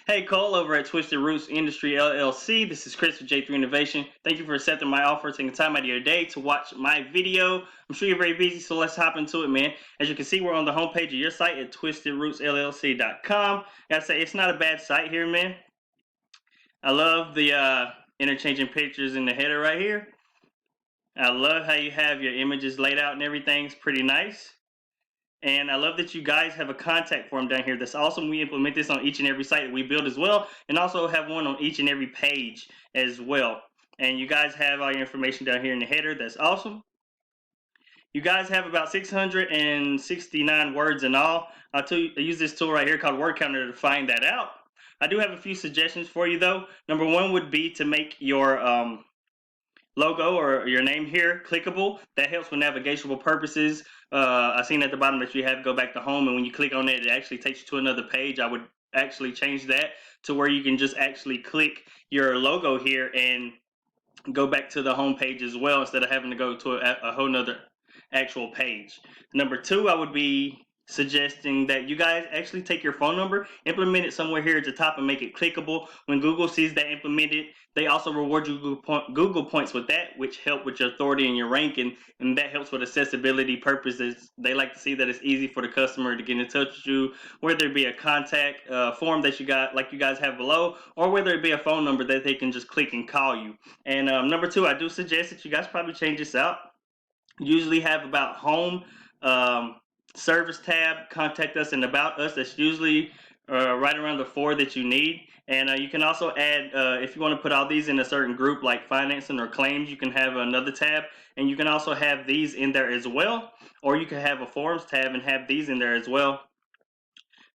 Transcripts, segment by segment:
Hey, Cole over at Twisted Roots Industry LLC. This is Chris with J3 Innovation. Thank you for accepting my offer, taking time out of your day to watch my video. I'm sure you're very busy, so let's hop into it, man. As you can see, we're on the homepage of your site at twistedrootsllc.com. Gotta say, it's not a bad site here, man. I love the interchanging pictures in the header right here. I love how you have your images laid out and everything. It's pretty nice. And I love that you guys have a contact form down here. That's awesome. We implement this on each and every site that we build as well, and also have one on each and every page as well. And you guys have all your information down here in the header. That's awesome. You guys have about 669 words in all. I use this tool right here called Word Counter to find that out. I do have a few suggestions for you though. Number one would be to make your logo or your name here clickable. That helps with navigational purposes. I've seen at the bottom that you have go back to home, and when you click on it, it actually takes you to another page. I would actually change that to where you can just actually click your logo here and go back to the home page as well, instead of having to go to a whole nother actual page. Number two, I would be suggesting that you guys actually take your phone number, implement it somewhere here at the top, and make it clickable. When Google sees that implemented, they also reward you Google points with that, which help with your authority and your ranking, and that helps with accessibility purposes. They like to see that it's easy for the customer to get in touch with you, whether it be a contact form that you got, like you guys have below, or whether it be a phone number that they can just click and call you. And number two, I do suggest that you guys probably change this out. Usually have about home, service tab, contact us, and about us. That's usually right around the 4 that you need. And you can also add, if you want to put all these in a certain group like financing or claims, you can have another tab, and you can also have these in there as well. Or you can have a forms tab and have these in there as well,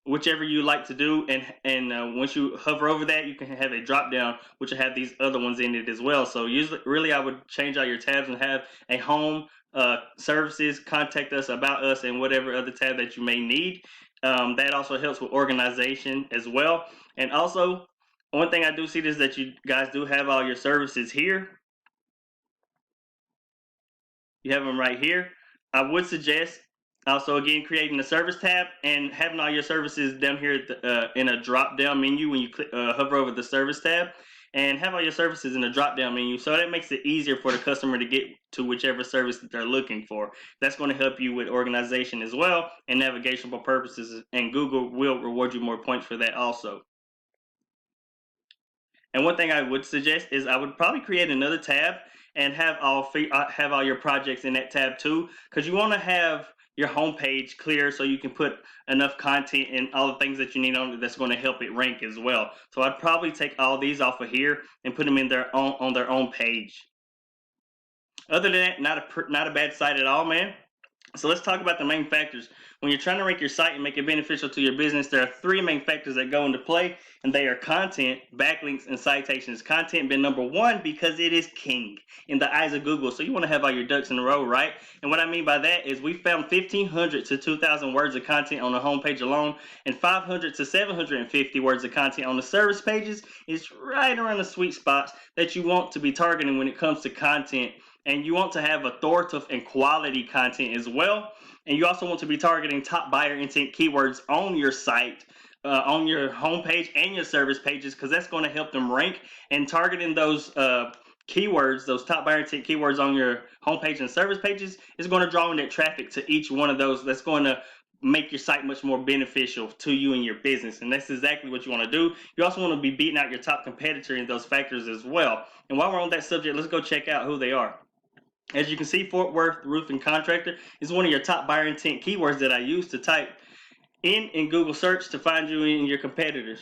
whichever you like to do. And once you hover over that, you can have a drop down which will have these other ones in it as well. So usually, really, I would change out your tabs and have a home, services, contact us, about us, and whatever other tab that you may need. That also helps with organization as well. And also, one thing I do see is that you guys do have all your services here. You have them right here. I would suggest also, again, creating a service tab and having all your services down here in a drop down menu when you hover over the service tab, and have all your services in a drop down menu. So that makes it easier for the customer to get to whichever service that they're looking for. That's going to help you with organization as well and navigational purposes, and Google will reward you more points for that also. And one thing I would suggest is I would probably create another tab and have all your projects in that tab too, because you want to have your homepage clear so you can put enough content and all the things that you need on it that's going to help it rank as well. So I'd probably take all these off of here and put them in on their own page. Other than that, not a bad site at all, man. So let's talk about the main factors. When you're trying to rank your site and make it beneficial to your business, there are 3 main factors that go into play, and they are content, backlinks, and citations. Content being number 1 because it is king in the eyes of Google. So you want to have all your ducks in a row, right? And what I mean by that is we found 1,500 to 2,000 words of content on the homepage alone, and 500 to 750 words of content on the service pages. Is right around the sweet spots that you want to be targeting when it comes to content. And you want to have authoritative and quality content as well. And you also want to be targeting top buyer intent keywords on your site, on your homepage and your service pages, because that's going to help them rank. And targeting those keywords, those top buyer intent keywords on your homepage and service pages, is going to draw in that traffic to each one of those. That's going to make your site much more beneficial to you and your business. And that's exactly what you want to do. You also want to be beating out your top competitor in those factors as well. And while we're on that subject, let's go check out who they are. As you can see, Fort Worth Roofing Contractor is one of your top buyer intent keywords that I use to type in Google search to find you in your competitors.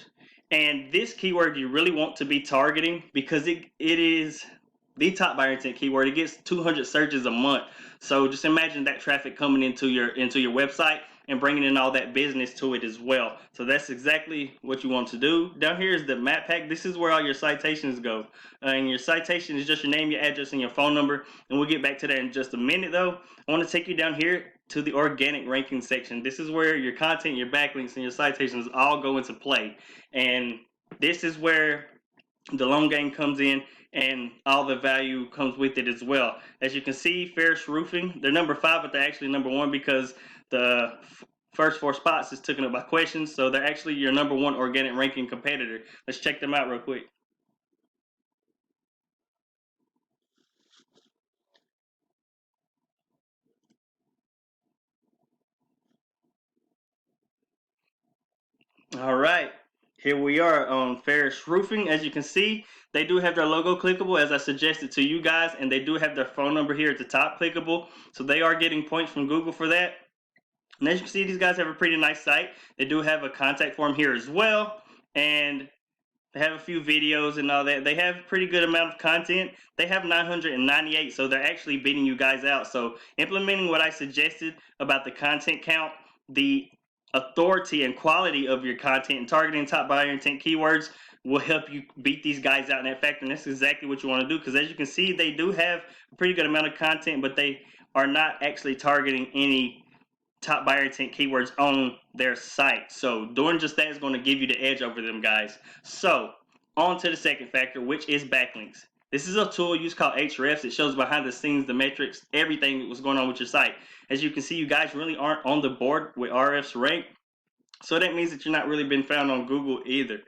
And this keyword you really want to be targeting because it is the top buyer intent keyword. It gets 200 searches a month. So just imagine that traffic coming into your website and bringing in all that business to it as well. So that's exactly what you want to do. Down here is the map pack. This is where all your citations go. And your citation is just your name, your address, and your phone number. And we'll get back to that in just a minute though. I want to take you down here to the organic ranking section. This is where your content, your backlinks, and your citations all go into play. And this is where the long game comes in, and all the value comes with it as well. As you can see, Ferris Roofing, they're number 5, but they're actually number 1 because the first 4 spots is taken up by questions, so they're actually your #1 organic ranking competitor. Let's check them out real quick. All right, here we are on Ferris Roofing. As you can see, they do have their logo clickable as I suggested to you guys, and they do have their phone number here at the top clickable, so they are getting points from Google for that. And as you can see, these guys have a pretty nice site. They do have a contact form here as well, and they have a few videos and all that. They have a pretty good amount of content. They have 998, so they're actually beating you guys out. So implementing what I suggested about the content count, the authority and quality of your content, and targeting top buyer intent keywords will help you beat these guys out in that factor. And that's exactly what you want to do, because as you can see, they do have a pretty good amount of content, but they are not actually targeting any top buyer intent keywords on their site. So doing just that is going to give you the edge over them guys. So on to the second factor, which is backlinks. This is a tool used called Hrefs. It shows behind the scenes, the metrics, everything that was going on with your site. As you can see, you guys really aren't on the board with RF's rank. So that means that you're not really been found on Google either,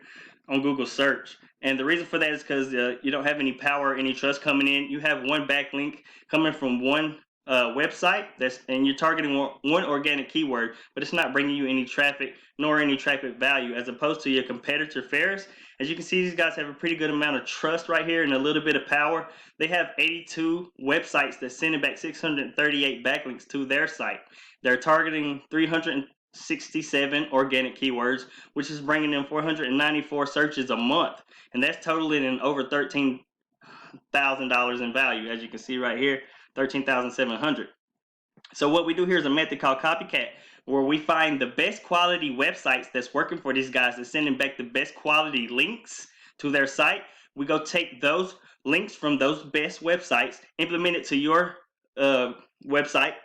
on Google search. And the reason for that is because you don't have any power, any trust coming in. You have one backlink coming from one website, and you're targeting one organic keyword, but it's not bringing you any traffic nor any traffic value, as opposed to your competitor Ferris. As you can see, these guys have a pretty good amount of trust right here and a little bit of power. They have 82 websites that's sending back 638 backlinks to their site. They're targeting 367 organic keywords, which is bringing them 494 searches a month, and that's totaling in over $13,000 in value, as you can see right here. 13,700. So what we do here is a method called copycat, where we find the best quality websites that's working for these guys, that's sending back the best quality links to their site. We go take those links from those best websites, implement it to your website.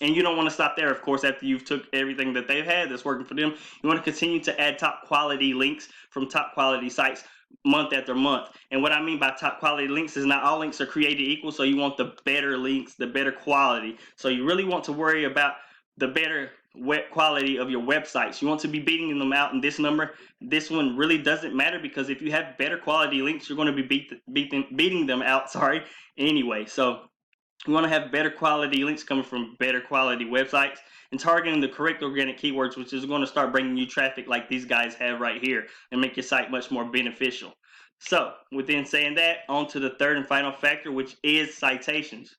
And you don't want to stop there, of course, after you've took everything that they've had that's working for them. You want to continue to add top quality links from top quality sites month after month. And what I mean by top quality links is not all links are created equal, so you want the better links, the better quality. So you really want to worry about the better web quality of your websites. You want to be beating them out in this number. This one really doesn't matter, because if you have better quality links, you're going to be beating them out, anyway. So you want to have better quality links coming from better quality websites, and targeting the correct organic keywords, which is going to start bringing you traffic like these guys have right here, and make your site much more beneficial. So within saying that, on to the third and final factor, which is citations.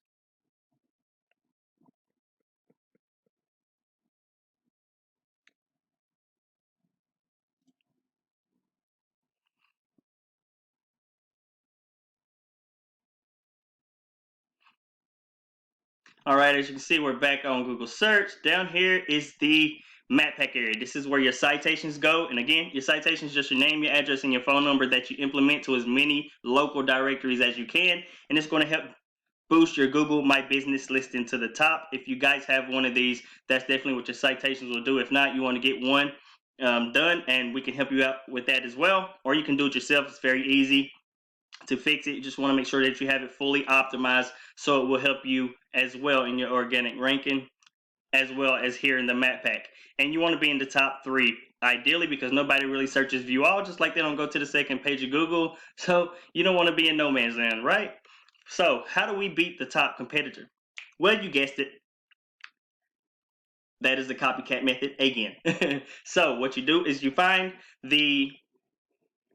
All right, as you can see, we're back on Google search. Down here is the map pack area. This is where your citations go. And again, your citations is just your name, your address, and your phone number that you implement to as many local directories as you can. And it's going to help boost your Google My Business listing to the top. If you guys have one of these, that's definitely what your citations will do. If not, you want to get one done, and we can help you out with that as well. Or you can do it yourself. It's very easy to fix it. You just want to make sure that you have it fully optimized, so it will help you as well in your organic ranking, as well as here in the map pack. And you want to be in the top 3 ideally, because nobody really searches view all, just like they don't go to the second page of Google. So you don't want to be in no man's land, right? So how do we beat the top competitor? Well, you guessed it. That is the copycat method again. So what you do is you find the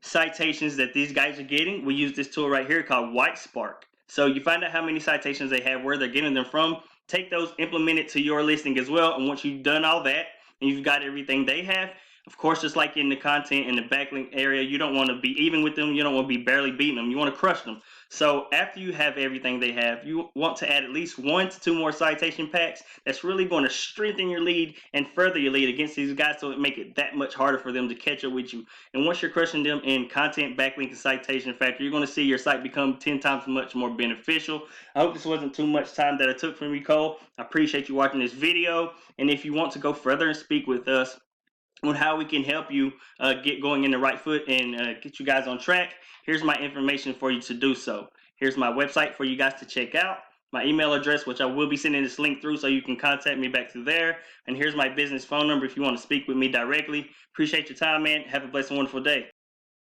citations that these guys are getting. We use this tool right here called White Spark. So you find out how many citations they have, where they're getting them from, take those, implement it to your listing as well. And once you've done all that and you've got everything they have, of course, just like in the content and the backlink area, you don't want to be even with them. You don't want to be barely beating them. You want to crush them. So after you have everything they have, you want to add at least 1 to 2 more citation packs. That's really going to strengthen your lead and further your lead against these guys, so it make it that much harder for them to catch up with you. And once you're crushing them in content, backlink, and citation factor, you're going to see your site become 10 times much more beneficial. I hope this wasn't too much time that I took from you, Cole. I appreciate you watching this video. And if you want to go further and speak with us on how we can help you get going in the right foot and get you guys on track, here's my information for you to do so. Here's my website for you guys to check out. my email address, which I will be sending this link through so you can contact me back through there. And here's my business phone number if you want to speak with me directly. Appreciate your time, man. Have a blessed and wonderful day.